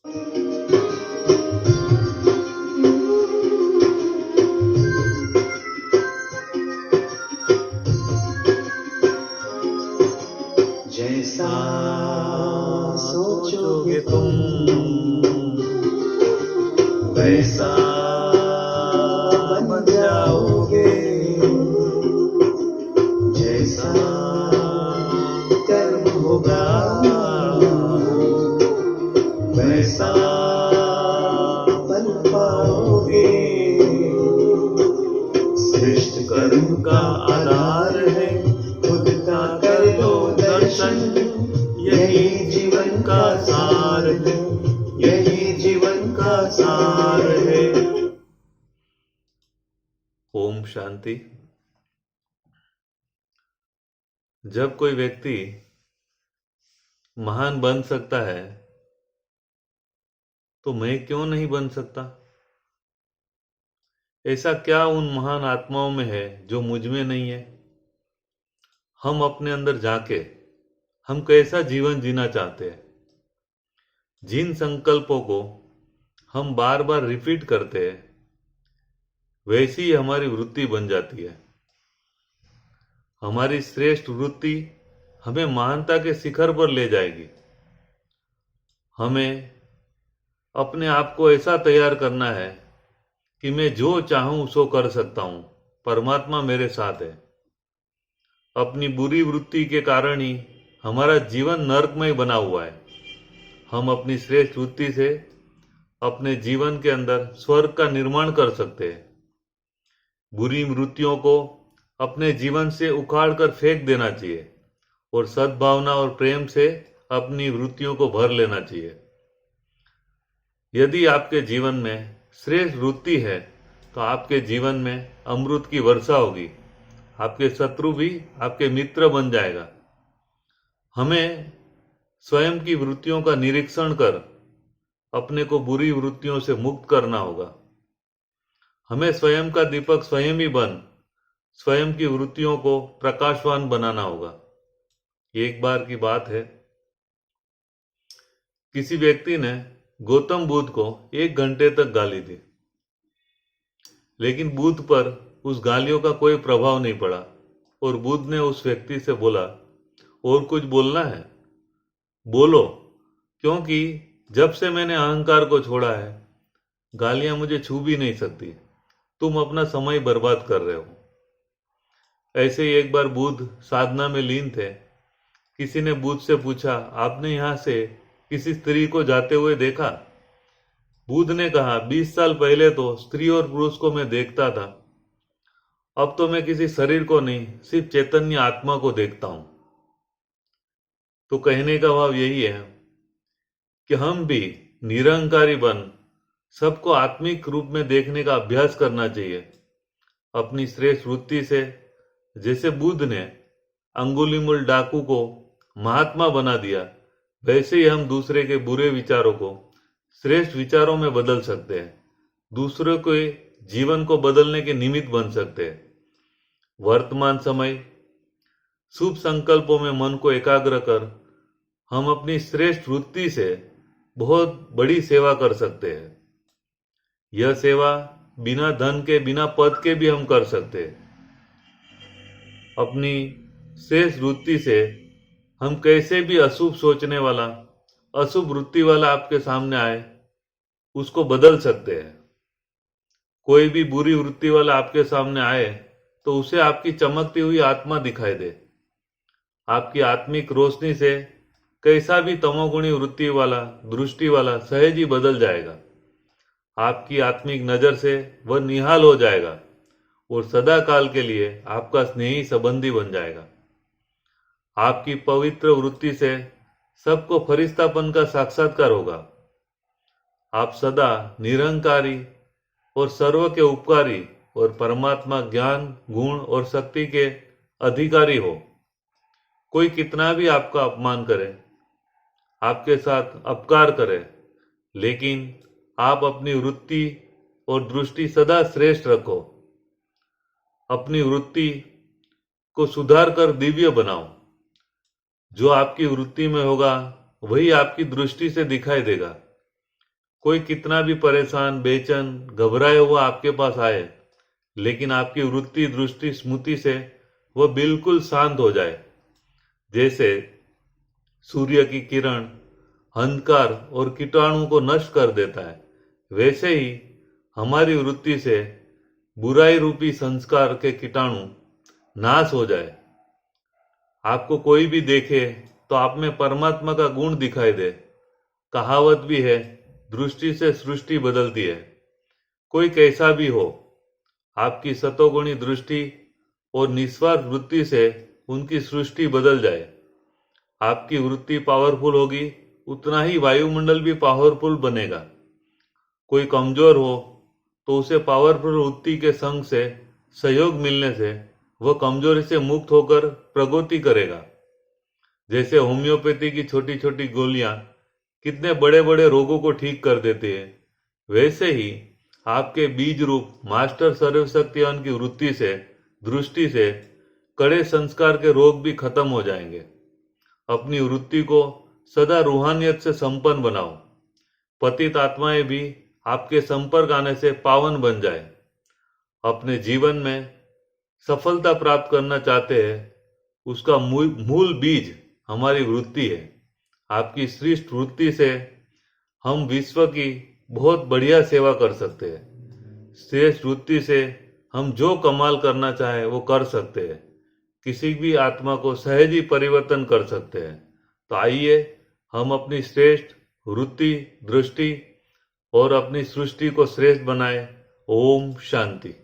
जैसा सोचोगे तुम वैसा बन जाओगे, जैसा कर्म होगा वैसा बन पाओगे। श्रेष्ठ कर्म का आधार है खुद का कर लो दर्शन, यही जीवन का सार है, यही जीवन का सार है। ओम शांति। जब कोई व्यक्ति महान बन सकता है तो मैं क्यों नहीं बन सकता? ऐसा क्या उन महान आत्माओं में है जो मुझ में नहीं है? हम अपने अंदर जाके हम कैसा जीवन जीना चाहते हैं, जिन संकल्पों को हम बार बार रिपीट करते हैं वैसी ही हमारी वृत्ति बन जाती है। हमारी श्रेष्ठ वृत्ति हमें महानता के शिखर पर ले जाएगी। हमें अपने आप को ऐसा तैयार करना है कि मैं जो चाहूं सो कर सकता हूं, परमात्मा मेरे साथ है। अपनी बुरी वृत्ति के कारण ही हमारा जीवन नरकमय बना हुआ है। हम अपनी श्रेष्ठ वृत्ति से अपने जीवन के अंदर स्वर्ग का निर्माण कर सकते हैं। बुरी वृत्तियों को अपने जीवन से उखाड़ कर फेंक देना चाहिए और सद्भावना और प्रेम से अपनी वृत्तियों को भर लेना चाहिए। यदि आपके जीवन में श्रेष्ठ वृत्ति है तो आपके जीवन में अमृत की वर्षा होगी। आपके शत्रु भी आपके मित्र बन जाएगा। हमें स्वयं की वृत्तियों का निरीक्षण कर अपने को बुरी वृत्तियों से मुक्त करना होगा। हमें स्वयं का दीपक स्वयं ही बन स्वयं की वृत्तियों को प्रकाशवान बनाना होगा। एक बार की बात है, किसी व्यक्ति ने गौतम बुद्ध को 1 घंटे तक गाली दी, लेकिन बुद्ध पर उस गालियों का कोई प्रभाव नहीं पड़ा और बुद्ध ने उस व्यक्ति से बोला, और कुछ बोलना है? बोलो, क्योंकि जब से मैंने अहंकार को छोड़ा है गालियां मुझे छू भी नहीं सकती। तुम अपना समय बर्बाद कर रहे हो। ऐसे ही एक बार बुद्ध साधना में लीन थे। किसी ने बुद्ध से पूछा, आपने यहां से किसी स्त्री को जाते हुए देखा? बुद्ध ने कहा, 20 साल पहले तो स्त्री और पुरुष को मैं देखता था, अब तो मैं किसी शरीर को नहीं सिर्फ चैतन्य आत्मा को देखता हूं। तो कहने का भाव यही है कि हम भी निरंकारी बन सबको आत्मिक रूप में देखने का अभ्यास करना चाहिए। अपनी श्रेष्ठ वृत्ति से, जैसे बुद्ध ने अंगुलीमुल डाकू को महात्मा बना दिया, वैसे ही हम दूसरे के बुरे विचारों को श्रेष्ठ विचारों में बदल सकते हैं। दूसरों के जीवन को बदलने के निमित्त बन सकते हैं। वर्तमान समय शुभ संकल्पों में मन को एकाग्र कर हम अपनी श्रेष्ठ वृत्ति से बहुत बड़ी सेवा कर सकते हैं। यह सेवा बिना धन के, बिना पद के भी हम कर सकते हैं। अपनी श्रेष्ठ वृत्ति से हम कैसे भी अशुभ सोचने वाला, अशुभ वृत्ति वाला आपके सामने आए, उसको बदल सकते हैं। कोई भी बुरी वृत्ति वाला आपके सामने आए तो उसे आपकी चमकती हुई आत्मा दिखाई दे। आपकी आत्मिक रोशनी से कैसा भी तमोगुणी वृत्ति वाला, दृष्टि वाला सहज ही बदल जाएगा। आपकी आत्मिक नजर से वह निहाल हो जाएगा और सदा काल के लिए आपका स्नेही संबंधी बन जाएगा। आपकी पवित्र वृत्ति से सबको फरिश्तापन का साक्षात्कार होगा। आप सदा निरंकारी और सर्व के उपकारी और परमात्मा ज्ञान, गुण और शक्ति के अधिकारी हो। कोई कितना भी आपका अपमान करे, आपके साथ अपकार करे, लेकिन आप अपनी वृत्ति और दृष्टि सदा श्रेष्ठ रखो। अपनी वृत्ति को सुधार कर दिव्य बनाओ। जो आपकी वृत्ति में होगा वही आपकी दृष्टि से दिखाई देगा। कोई कितना भी परेशान, बेचैन, घबराए हुआ आपके पास आए, लेकिन आपकी वृत्ति, दृष्टि, स्मृति से वह बिल्कुल शांत हो जाए। जैसे सूर्य की किरण अंधकार और कीटाणु को नष्ट कर देता है, वैसे ही हमारी वृत्ति से बुराई रूपी संस्कार के कीटाणु नाश हो जाए। आपको कोई भी देखे तो आप में परमात्मा का गुण दिखाई दे। कहावत भी है, दृष्टि से सृष्टि बदलती है। कोई कैसा भी हो, आपकी सतोगुणी दृष्टि और निस्वार्थ वृत्ति से उनकी सृष्टि बदल जाए। आपकी वृत्ति पावरफुल होगी, उतना ही वायुमंडल भी पावरफुल बनेगा। कोई कमजोर हो तो उसे पावरफुल वृत्ति के संग से सहयोग मिलने से वह कमजोरी से मुक्त होकर प्रगति करेगा। जैसे होम्योपैथी की छोटी छोटी गोलियां कितने बड़े बड़े रोगों को ठीक कर देती है, वैसे ही आपके बीज रूप मास्टर सर्वशक्तिवान की वृत्ति से, दृष्टि से कड़े संस्कार के रोग भी खत्म हो जाएंगे। अपनी वृत्ति को सदा रूहानियत से संपन्न बनाओ। पतित आत्माएं भी आपके संपर्क आने से पावन बन जाए। अपने जीवन में सफलता प्राप्त करना चाहते हैं, उसका मूल बीज हमारी वृत्ति है। आपकी श्रेष्ठ वृत्ति से हम विश्व की बहुत बढ़िया सेवा कर सकते हैं। श्रेष्ठ वृत्ति से हम जो कमाल करना चाहे वो कर सकते हैं। किसी भी आत्मा को सहज ही परिवर्तन कर सकते हैं। तो आइए हम अपनी श्रेष्ठ वृत्ति, दृष्टि और अपनी सृष्टि को श्रेष्ठ बनाए। ओम शांति।